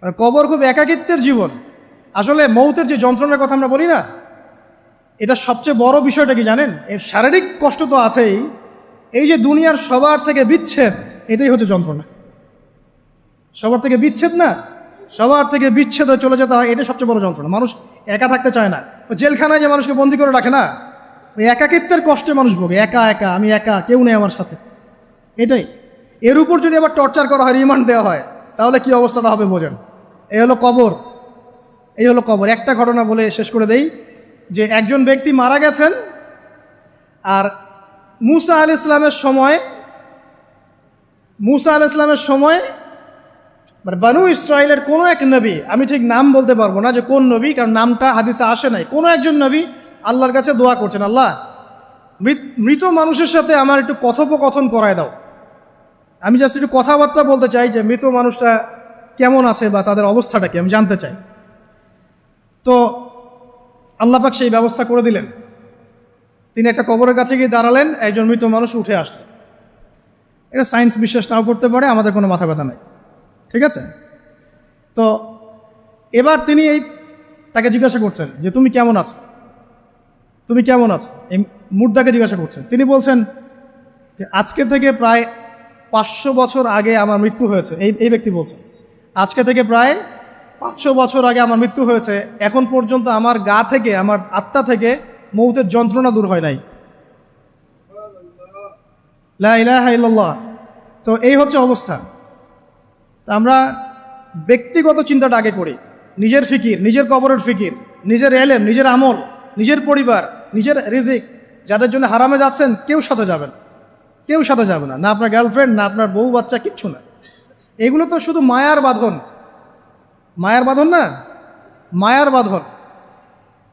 আর কবর খুব একাকিত্বের জীবন। আসলে মৌতের যে যন্ত্রণার কথা আমরা বলি না, এটা সবচেয়ে বড় বিষয়টা কি জানেন? এর শারীরিক কষ্ট তো আছেই, এই যে দুনিয়ার সবার থেকে বিচ্ছেদ, এটাই হচ্ছে যন্ত্রণা। সবার থেকে বিচ্ছেদ না, সবার থেকে বিচ্ছেদ হয়ে চলে যেতে হয়, এটাই সবচেয়ে বড় যন্ত্রণা। মানুষ একা থাকতে চায় না। জেলখানায় যে মানুষকে বন্দি করে রাখে না, ওই একাকিত্বের কষ্টে মানুষ ভোগে। একা একা, আমি একা, কেউ নেই আমার সাথে, এটাই। এর উপর যদি আবার টর্চার করা হয়, রিমান্ড দেওয়া হয়, তাহলে কি অবস্থাটা হবে বোঝেন। এই হলো কবর, এই হলো কবর। একটা ঘটনা বলে শেষ করে দেই, যে একজন ব্যক্তি মারা গেছেন, আর মুসা আলাইহিস সালামের সময় মানে বানু ইসরায়েলের কোনো এক নবী, আমি ঠিক নাম বলতে পারবো না যে কোন নবী, কারণ নামটা হাদিসে আসে নাই, কোনো একজন নবী আল্লাহর কাছে দোয়া করছেন, আল্লাহ মৃত মানুষের সাথে আমার একটু কথোপকথন করায় দাও। আমি জাস্ট একটু কথাবার্তা বলতে চাই যে মৃত মানুষটা কেমন আছে বা তাদের অবস্থাটা কি, আমি জানতে চাই। তো আল্লাহ পাক সেই ব্যবস্থা করে দিলেন। তিনি একটা কবরের কাছে গিয়ে দাঁড়ালেন, একজন মৃত মানুষ উঠে আসলেন। এটা সায়েন্স বিশ্বাস নাও করতে পারে, আমাদের কোনো মাথা ব্যথা নাই, ঠিক আছে? তো এবার তিনি তাকে জিজ্ঞাসা করছেন যে তুমি কেমন আছো, তুমি কেমন আছো, এই মুর্দাকে জিজ্ঞাসা করছেন। তিনি বলছেন যে আজকে থেকে প্রায় 500 বছর আগে আমার মৃত্যু হয়েছে। এই ব্যক্তি বলছেন আজকে থেকে প্রায় 500 বছর আগে আমার মৃত্যু হয়েছে, এখন পর্যন্ত আমার গা থেকে, আমার আত্মা থেকে মৌতের যন্ত্রণা দূর হয় নাই। লা ইলাহা ইল্লাল্লাহ। তো এই হচ্ছে অবস্থা। তা আমরা ব্যক্তিগত চিন্তাটা আগে করি, নিজের ফিকির, নিজের কবরের ফিকির, নিজের এলেম, নিজের আমল, নিজের পরিবার, নিজের রিজিক। যাদের জন্য হারামে যাচ্ছেন, কেউ সাথে যাবেন, কেউ সাথে যাবে না, না আপনার গার্লফ্রেন্ড, না আপনার বউ বাচ্চা, কিচ্ছু না। এগুলো তো শুধু মায়ার বাঁধন, মায়ার বাঁধন না, মায়ার বাঁধন।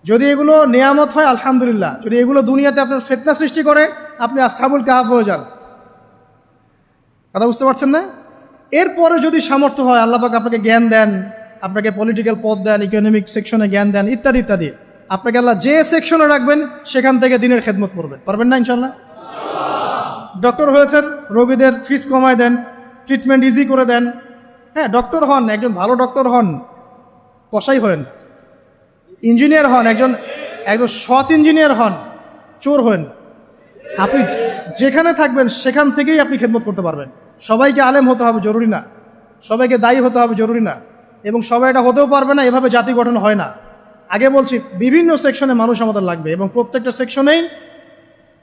যদি এগুলো নেয়ামত হয় আলহামদুলিল্লাহ, যদি এগুলো দুনিয়াতে আপনার ফিতনা সৃষ্টি করে, আপনি আসহাবুল কাহফ হয়ে যান। কথা বুঝতে পারছেন না? এরপরে যদি সামর্থ্য হয়, আল্লাহ পাক আপনাকে জ্ঞান দেন, আপনাকে পলিটিক্যাল পদ দেন, ইকোনমিক সেকশনে জ্ঞান দেন, ইত্যাদি ইত্যাদি, আপনাকে আল্লাহ যে সেকশনে রাখবেন সেখান থেকে দিনের খেদমত করবেন, পারবেন না ইনশাল্লাহ? ডক্টর হয়েছেন, রোগীদের ফিস কমায় দেন, ট্রিটমেন্ট ইজি করে দেন। হ্যাঁ, ডক্টর হন, একজন ভালো ডক্টর হন, কসাই হন। ইঞ্জিনিয়ার হন, একজন সৎ ইঞ্জিনিয়ার হন, চোর হন। আপনি যেখানে থাকবেন সেখান থেকেই আপনি খেদমত করতে পারবেন। সবাইকে আলেম হতে হবে জরুরি না, সবাইকে দায়ী হতে হবে জরুরি না, এবং সবাই এটা হতেও পারবে না। এভাবে জাতি গঠন হয় না। আগে বলছি, বিভিন্ন সেকশনে মানুষ আমাদের লাগবে, এবং প্রত্যেকটা সেকশনেই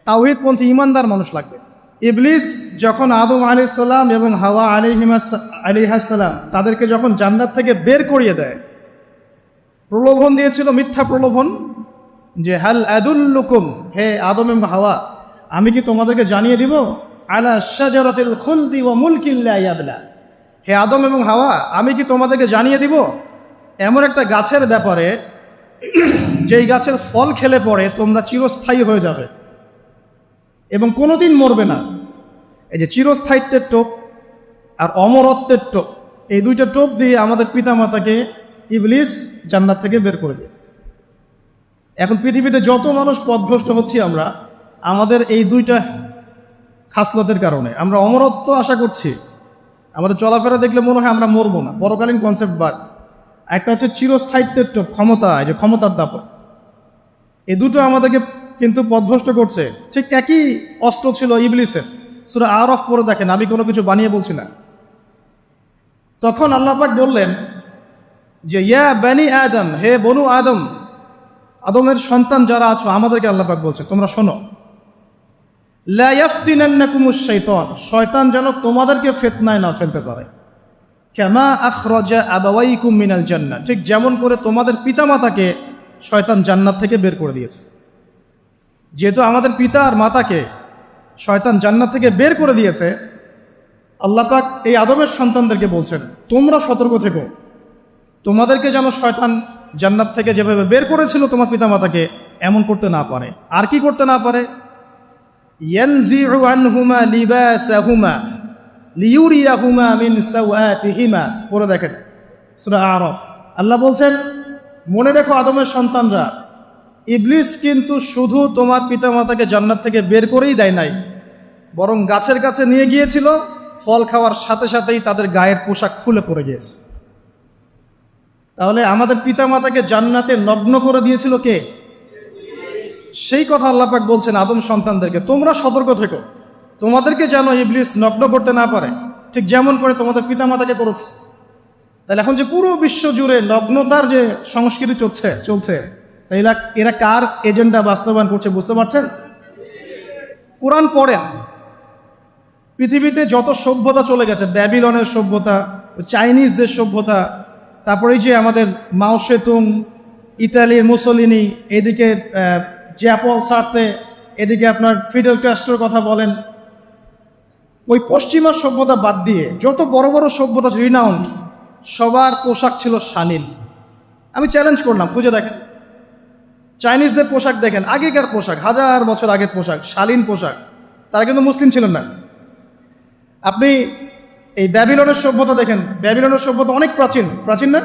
তাওহীদপন্থী ইমানদার মানুষ লাগবে। ইবলিস যখন আদম আলাইহিস সালাম এবং হাওয়া আলাইহিস সালাম তাদেরকে যখন জান্নাত থেকে বের করিয়ে দেয়, প্রলোভন দিয়েছিল, মিথ্যা প্রলোভন, যে হাল আদুল্লুকুম, হে আদম এবং হাওয়া, আমি কি তোমাদেরকে জানিয়ে দিব, আলা শাজারাতিল খুলদি ওয়া মুলকিন লা ইয়াবলা, হে আদম এবং হাওয়া, আমি কি তোমাদেরকে জানিয়ে দিব এমন একটা গাছের ব্যাপারে, যেই গাছের ফল খেলে পরে তোমরা চিরস্থায়ী হয়ে যাবে এবং কোনোদিন মরবে না। এই যে চিরস্থায়িত্বের টোপ আর অমরত্বের টোপ, এই দুইটা টোপ দিয়ে আমাদের পিতামাতাকে ইবলিস জান্নাত থেকে বের করে দিয়েছে। এখন পৃথিবীতে যত মানুষ পথভ্রষ্ট হচ্ছি আমরা, আমাদের এই দুইটা খাসলতের কারণে। আমরা অমরত্ব আশা করছি, আমাদের চলাফেরা দেখলে মনে হয় আমরা মরবো না, পরকালীন কনসেপ্ট বাদ। একটা হচ্ছে চিরস্থায়িত্বের টোপ, ক্ষমতা, এই যে ক্ষমতার দাপট, এই দুটো আমাদেরকে কিন্তু পথভ্রষ্ট করছে। ঠিক একই অস্ত্র ছিল ইবলিসের। সূরা আরাফ পড়ে দেখেন, আমি কোনো কিছু বানিয়ে বলছি না। তখন আল্লাহ পাক বললেন যে ইয়া বানি আদম, হে বনু আদম, আদমের সন্তান যারা আছো, আমাদেরকে আল্লাহ পাক বলছে তোমরা শোনো, লা ইয়াফতিনান্নাকুমুশ শাইতান, শয়তান যেন তোমাদেরকে ফিতনায় না ফেলতে পারে। কামা আখরাজা আবাওয়াইকুম মিনাল জান্নাহ, ঠিক যেমন করে তোমাদের পিতামাতাকে শয়তান জান্নাত থেকে বের করে দিয়েছে। যেহেতু আমাদের পিতা আর মাতাকে শয়তান জান্নাত থেকে বের করে দিয়েছে, আল্লাহ পাক এই আদমের সন্তানদেরকে বলছেন তোমরা সতর্ক থেকো, তোমাদেরকে যেন শয়তান জান্নাত থেকে যেভাবে বের করেছিল তোমার পিতামাতাকে, এমন করতে না পারে। আর কি করতে না পারে? ইয়ানজিউ আনহুমা লিবাসাহুমা লিউরিয়াহুমা মিন সাওয়াতিহিমা, পড়ে দেখেন সূরা আরাফ। আল্লাহ বলছেন, মনে রেখো আদমের সন্তানরা, ইবলিস কিন্তু শুধু তোমার পিতামাতাকে জান্নাত থেকে বের করেই দেয় নাই, বরং গাছের কাছে নিয়ে গিয়েছিল, ফল খাওয়ার সাথে সাথেই তাদের গায়ের পোশাক খুলে পড়ে গিয়েছে। তাহলে আমাদের পিতামাতাকে জান্নাতে নগ্ন করে দিয়েছিল কে? সেই কথা আল্লাহ পাক বলছেন আদম সন্তানদেরকে, তোমরা সতর্ক থেকো, তোমাদেরকে যেন ইবলিস নগ্ন করতে না পারে, ঠিক যেমন করে তোমাদের পিতামাতাকে করেছে। তাহলে এখন যে পুরো বিশ্ব জুড়ে নগ্নতার যে সংস্কৃতি চলছে তাই এরা কার এজেন্ডা বাস্তবায়ন করছে বুঝতে পারছেন? কোরআন পড়েন, পৃথিবীতে যত সভ্যতা চলে গেছে, ব্যাবিলনের সভ্যতা, চাইনিজদের সভ্যতা, তারপরে যে আমাদের মাও সেতুং, ইতালির মুসোলিনি, এদিকে জ্যাপল সার্তে, এদিকে আপনার ফিডেল ক্যাস্ট্রোর কথা বলেন, ওই পশ্চিমা সভ্যতা বাদ দিয়ে যত বড় বড় সভ্যতা রিনাউন্ড, সবার পোশাক ছিল শালীন। আমি চ্যালেঞ্জ করলাম, খুঁজে দেখেন চাইনিজদের পোশাক দেখেন, আগেকার পোশাক, 1000 বছর আগের পোশাক, শালীন পোশাক। তারা কিন্তু মুসলিম ছিলেন না। আপনি এই ব্যাবিলনের সভ্যতা দেখেন, ব্যাবিলনের সভ্যতা অনেক প্রাচীন না?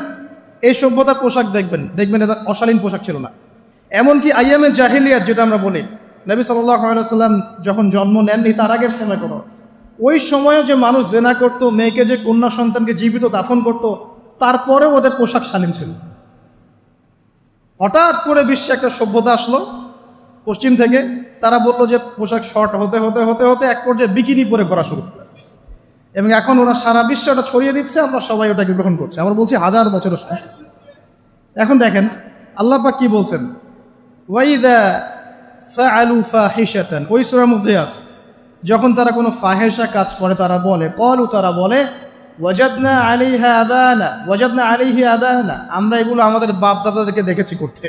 এই সভ্যতার পোশাক দেখবেন এটা অশালীন পোশাক ছিল না। এমনকি আইয়ামে জাহিলিয়াত যেটা আমরা বলি, নবী সাল্লাল্লাহু আলাইহি ওয়াসাল্লাম যখন জন্ম নেননি তার আগের সময় কোনো, ওই সময়ও যে মানুষ জেনা করত, মেয়েকে যে কন্যা সন্তানকে জীবিত দাফন করত, তারপরেও ওদের পোশাক শালীন ছিল। হঠাৎ করে বিশ্বে একটা সভ্যতা আসলো পশ্চিম থেকে, তারা বললো যে পোশাক শর্ট হতে হতে হতে হতে এক পর্যায়ে বিকিনি পরে করা শুরু করে, এবং এখন ওরা সারা বিশ্বে ওটা ছড়িয়ে দিচ্ছে, আমরা সবাই ওটাকে গ্রহণ করছি। আমরা বলছি 1000 বছরের সমস্যা। এখন দেখেন আল্লাহ পাক কি বলছেন, ওয়াইদা ফাআলু ফাহিশাতান, ওই সূরার মধ্যে আছে, যখন তারা কোনো ফাহেসা কাজ করে তারা বলে ওয়াজাদনা আলাইহি আবানা, আমরা এগুলো আমাদের বাপ দাদাদেরকে দেখেছি করতে।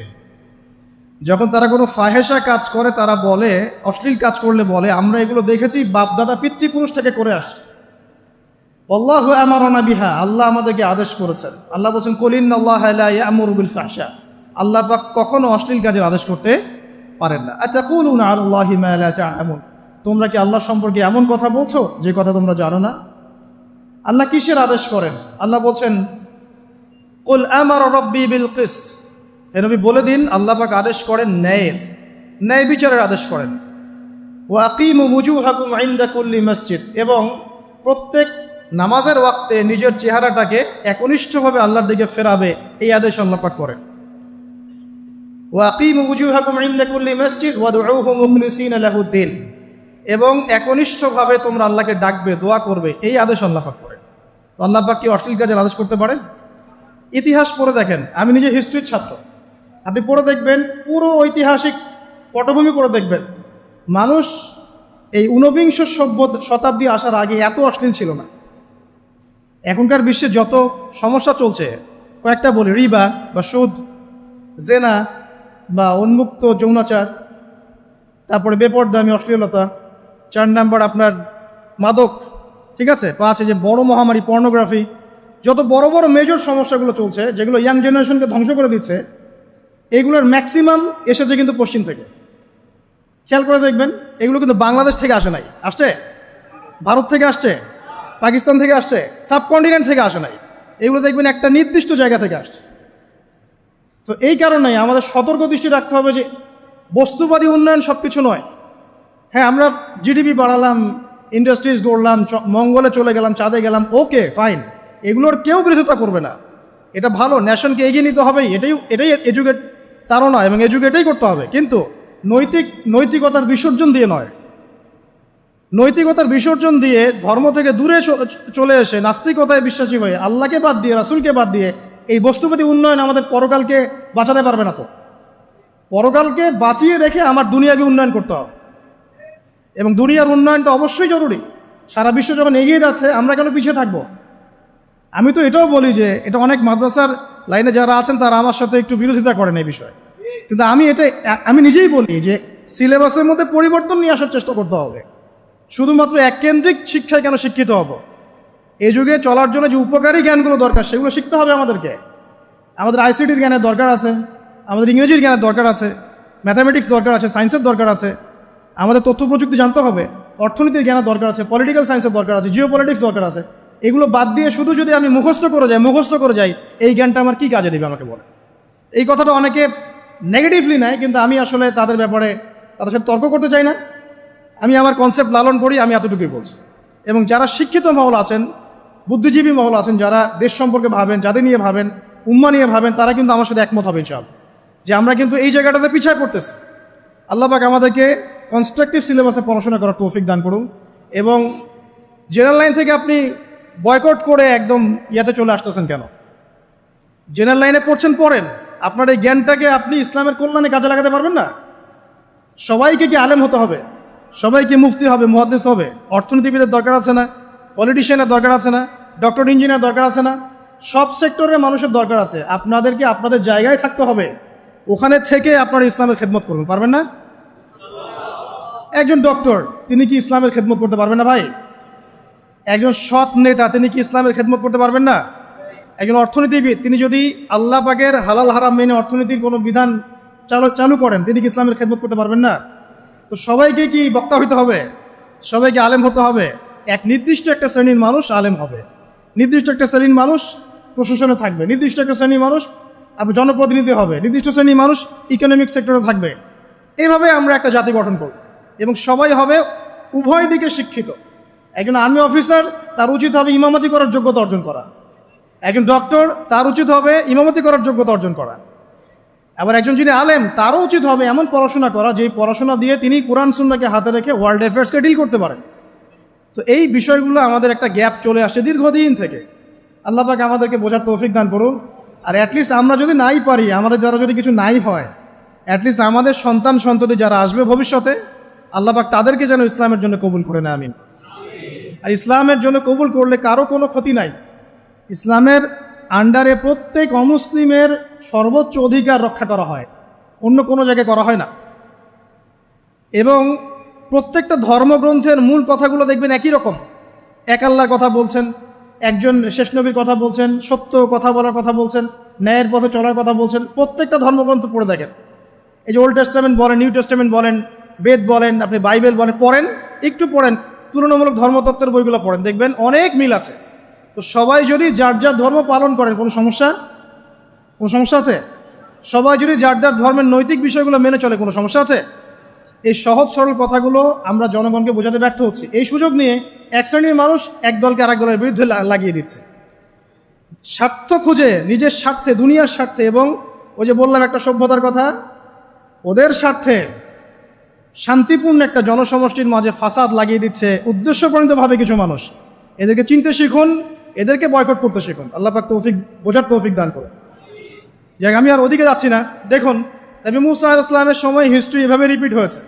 যখন তারা কোনো ফাহেসা কাজ করে তারা বলে, অশ্লীল কাজ করলে বলে, আমরা এগুলো দেখেছি বাপ দাদা পিতৃপুরুষ থেকে করে আসছে। আল্লাহু আমারানা বিহা, আল্লাহ আমাদেরকে আদেশ করেছেন। আল্লাহ বলছেন কুল ইন্নাল্লাহা লা ইয়া'মুরু বিল ফাহশা, আল্লাহ পাক কখনো অশ্লীল কাজের আদেশ করতে পারেন না। আতাকুলুনা আলাল্লাহি মা লা তা'লামুন, তোমরা কি আল্লাহ সম্পর্কে এমন কথা বলছো যে কথা তোমরা জানো না? আল্লাহ কিসের আদেশ করেন? আল্লাহ বলছেন কুল আমারা রাব্বি বিল কিসত, হে নবী বলে দিন আল্লাহ পাক আদেশ করেন ন্যায় বিচারের আদেশ করেন। ওয়া আকিমু ওয়ুজুহাকুম ইনদা কুল্লি মসজিদ, এবং প্রত্যেক নামাজের ওয়াক্তে নিজের চেহারাটাকে একনিষ্ঠভাবে আল্লাহর দিকে ফেরাবে, এই আদেশ আল্লাহ পাক করেন। ওয়া আকিমু ওয়ুজুহাকুম ইনদা কুল্লি মসজিদ ওয়াদউহু মুখলিসিনা লাহুদ্দিন, এবং একনিষ্ঠভাবে তোমরা আল্লাহকে ডাকবে, দোয়া করবে, এই আদেশ আল্লাহ পাক করেন। তো আল্লাহ পাক কি অশ্লীল কাজের আদেশ করতে পারেন? ইতিহাস পড়ে দেখেন, আমি নিজে হিস্ট্রির ছাত্র, আপনি পড়ে দেখবেন, পুরো ঐতিহাসিক পটভূমি পড়ে দেখবেন, মানুষ এই ঊনবিংশ শতাব্দী আসার আগে এত অশ্লীল ছিল না। এখনকার বিশ্বে যত সমস্যা চলছে, কয়েকটা বলি, রিবা বা সুদ, জেনা বা উন্মুক্ত যৌনাচার, তারপরে বেপরদামি অশ্লীলতা, 4 নাম্বার আপনার মাদক, ঠিক আছে, 5 যে বড় মহামারী পর্নোগ্রাফি, যত বড় বড় মেজর সমস্যাগুলো চলছে যেগুলো ইয়াং জেনারেশনকে ধ্বংস করে দিচ্ছে, এগুলোর ম্যাক্সিমাম এসেছে কিন্তু পশ্চিম থেকে। খেয়াল করে দেখবেন, এগুলো কিন্তু বাংলাদেশ থেকে আসে নাই, আসছে ভারত থেকে আসছে, পাকিস্তান থেকে আসছে, সাবকন্টিনেন্ট থেকে আসে নাই, এগুলো দেখবেন একটা নির্দিষ্ট জায়গা থেকে আসছে। তো এই কারণেই আমাদের সতর্ক দৃষ্টি রাখতে হবে যে বস্তুবাদী উন্নয়ন সব কিছু নয়। হ্যাঁ, আমরা জিডিপি বাড়ালাম, ইন্ডাস্ট্রিজ গড়লাম, মঙ্গলে চলে গেলাম, চাঁদে গেলাম, ওকে ফাইন, এগুলোর কেউ বিরোধিতা করবে না, এটা ভালো, ন্যাশনকে এগিয়ে নিতে হবে, এটাই এডুকেট, তারও নয়, এবং এডুকেটেই করতে হবে, কিন্তু নৈতিকতার বিসর্জন দিয়ে নয়। নৈতিকতার বিসর্জন দিয়ে ধর্ম থেকে দূরে চলে এসে নাস্তিকতায় বিশ্বাসী হয়ে আল্লাহকে বাদ দিয়ে, রাসূলকে বাদ দিয়ে এই বস্তুবাদী উন্নয়ন আমাদের পরকালকে বাঁচাতে পারবে না। তো পরকালকে বাঁচিয়ে রেখে আমার দুনিয়াবী উন্নয়ন করতে হবে, এবং দুনিয়ার উন্নয়নটা অবশ্যই জরুরি। সারা বিশ্ব যখন এগিয়ে যাচ্ছে, আমরা কেন পিছিয়ে থাকবো? আমি তো এটাও বলি যে এটা অনেক মাদ্রাসার লাইনে যারা আছেন তারা আমার সাথে একটু বিরোধিতা করেন এই বিষয়ে, কিন্তু আমি নিজেই বলি যে সিলেবাসের মধ্যে পরিবর্তন নিয়ে আসার চেষ্টা করতে হবে। শুধুমাত্র এককেন্দ্রিক শিক্ষায় কেন শিক্ষিত হব? এই যুগে চলার জন্য যে উপকারী জ্ঞানগুলো দরকার সেগুলো শিখতে হবে আমাদেরকে। আমাদের আইসিটির জ্ঞানের দরকার আছে, আমাদের ইংরেজির জ্ঞানের দরকার আছে, ম্যাথামেটিক্স দরকার আছে, সায়েন্সের দরকার আছে, আমাদের তথ্য প্রযুক্তি জানতে হবে, অর্থনীতির জ্ঞানের দরকার আছে, পলিটিক্যাল সায়েন্সের দরকার আছে, জিও পলিটিক্স দরকার আছে। এগুলো বাদ দিয়ে শুধু যদি আমি মুখস্থ করে যাই, এই জ্ঞানটা আমার কী কাজে দেবে আমাকে বলে? এই কথাটা অনেকে নেগেটিভলি নেয়, কিন্তু আমি আসলে তাদের ব্যাপারে তাদের সাথে তর্ক করতে চাই না। আমি আমার কনসেপ্ট লালন করি, আমি এতটুকুই বলছি। এবং যারা শিক্ষিত মহল আছেন, বুদ্ধিজীবী মহল আছেন, যারা দেশ সম্পর্কে ভাবেন, যাদের নিয়ে ভাবেন, উম্মা নিয়ে ভাবেন, তারা কিন্তু আমার সাথে একমত হবে ইনশাআল্লাহ যে আমরা কিন্তু এই জায়গাটাতে পিছিয়ে পড়তেছি। আল্লাহ পাক আমাদেরকে কনস্ট্রাকটিভ সিলেবাসে পড়াশোনা করার তৌফিক দান করুন, এবং জেনারেল লাইন থেকে আপনি বয়কট করে একদম ইয়াতে চলে আসতেছেন কেন? জেনারেল লাইনে পড়ছেন, পড়েন, আপনার এই জ্ঞানটাকে আপনি ইসলামের কল্যাণে কাজে লাগাতে পারবেন না? সবাইকে কি আলেম হতে হবে? সবাইকে মুফতি হবে, মুহাদ্দিস হবে? অর্থনীতিবিদের দরকার আছে না? পলিটিশিয়ানের দরকার আছে না? ডক্টর ইঞ্জিনিয়ার দরকার আছে না? সব সেক্টরের মানুষের দরকার আছে। আপনাদেরকে আপনাদের জায়গায় থাকতে হবে, ওখানে থেকে আপনারা ইসলামের খেদমত করবেন, পারবেন না? একজন ডক্টর, তিনি কি ইসলামের খেদমত করতে পারবেন না ভাই? একজন সৎ নেতা, তিনি কি ইসলামের খেদমত করতে পারবেন না? একজন অর্থনীতিবিদ, তিনি যদি আল্লাহ পাকের হালাল হারাম মেনে অর্থনীতির কোনো বিধান চালু করেন, তিনি কি ইসলামের খেদমত করতে পারবেন না? তো সবাইকে কি বক্তা হইতে হবে? সবাইকে আলেম হতে হবে? এক নির্দিষ্ট একটা শ্রেণীর মানুষ আলেম হবে, নির্দিষ্ট একটা শ্রেণীর মানুষ প্রশাসনে থাকবে, নির্দিষ্ট একটা শ্রেণীর মানুষ আপনি জনপ্রতিনিধি হবে, নির্দিষ্ট শ্রেণীর মানুষ ইকোনমিক সেক্টরে থাকবে। এইভাবে আমরা একটা জাতি গঠন করব, এবং সবাই হবে উভয় দিকে শিক্ষিত। একজন আর্মি অফিসার, তার উচিত হবে ইমামতি করার যোগ্যতা অর্জন করা। একজন ডক্টর, তার উচিত হবে ইমামতি করার যোগ্যতা অর্জন করা। আবার একজন যিনি আলেম, তারও উচিত হবে এমন পড়াশোনা করা যে পড়াশোনা দিয়ে তিনি কোরআন সুন্নাহকে হাতে রেখে ওয়ার্ল্ড অ্যাফেয়ার্সকে ডিল করতে পারেন। তো এই বিষয়গুলো আমাদের একটা গ্যাপ চলে আসছে দীর্ঘদিন থেকে। আল্লাহ পাক আমাদেরকে বোঝার তৌফিক দান করুন। আর অ্যাটলিস্ট আমরা যদি নাই পারি, আমাদের দ্বারা যদি কিছু নাই হয়, অ্যাটলিস্ট আমাদের সন্তান সন্ততি যারা আসবে ভবিষ্যতে, আল্লাহ পাক তাদেরকে যেন ইসলামের জন্য কবুল করে নেয়, আমিন। আর ইসলামের জন্য কবুল করলে কারো কোনো ক্ষতি নাই। ইসলামের আন্ডারে প্রত্যেক অমুসলিমের সর্বোচ্চ অধিকার রক্ষা করা হয়, অন্য কোনো জায়গায় করা হয় না। এবং প্রত্যেকটা ধর্মগ্রন্থের মূল কথাগুলো দেখবেন একই রকম। এক আল্লাহর কথা বলছেন, একজন শেষ নবীর কথা বলছেন, সত্য কথা বলার কথা বলছেন, ন্যায়ের পথে চলার কথা বলছেন। প্রত্যেকটা ধর্মগ্রন্থ পড়ে দেখেন, এই যে ওল্ড টেস্টামেন্ট বলেন, নিউ টেস্টামেন্ট বলেন, বেদ বলেন, আপনি বাইবেল বলেন, পড়েন, একটু পড়েন, তুলনামূলক ধর্মতত্ত্বের বইগুলো পড়েন, দেখবেন অনেক মিল আছে। তো সবাই যদি যার যার ধর্ম পালন করেন, কোনো সমস্যা আছে? সবাই যদি যার যার ধর্মের নৈতিক বিষয়গুলো মেনে চলে, কোনো সমস্যা আছে? এই সহজ সরল কথাগুলো আমরা জনগণকে বোঝাতে ব্যর্থ হচ্ছি। এই সুযোগ নিয়ে এক শ্রেণীর মানুষ এক দলকে আরেক দলের বিরুদ্ধে লাগিয়ে দিচ্ছে, স্বার্থ খুঁজে, নিজের স্বার্থে, দুনিয়ার স্বার্থে, এবং ওই যে বললাম একটা সভ্যতার কথা, ওদের স্বার্থে শান্তিপূর্ণ একটা জনসমষ্টির মাঝে ফাসাদ লাগিয়ে দিচ্ছে উদ্দেশ্যপ্রণীতভাবে কিছু মানুষ। এদেরকে চিনতে শিখুন, এদেরকে বয়কট করতে শিখুন। আল্লাহ পাক বোঝার তৌফিক দান করে। যাক, আমি আর ওদিকে যাচ্ছি না। দেখুন, নবী মুসা আলাইহিস সালামের সময় হিস্ট্রি এভাবে রিপিট হয়েছে।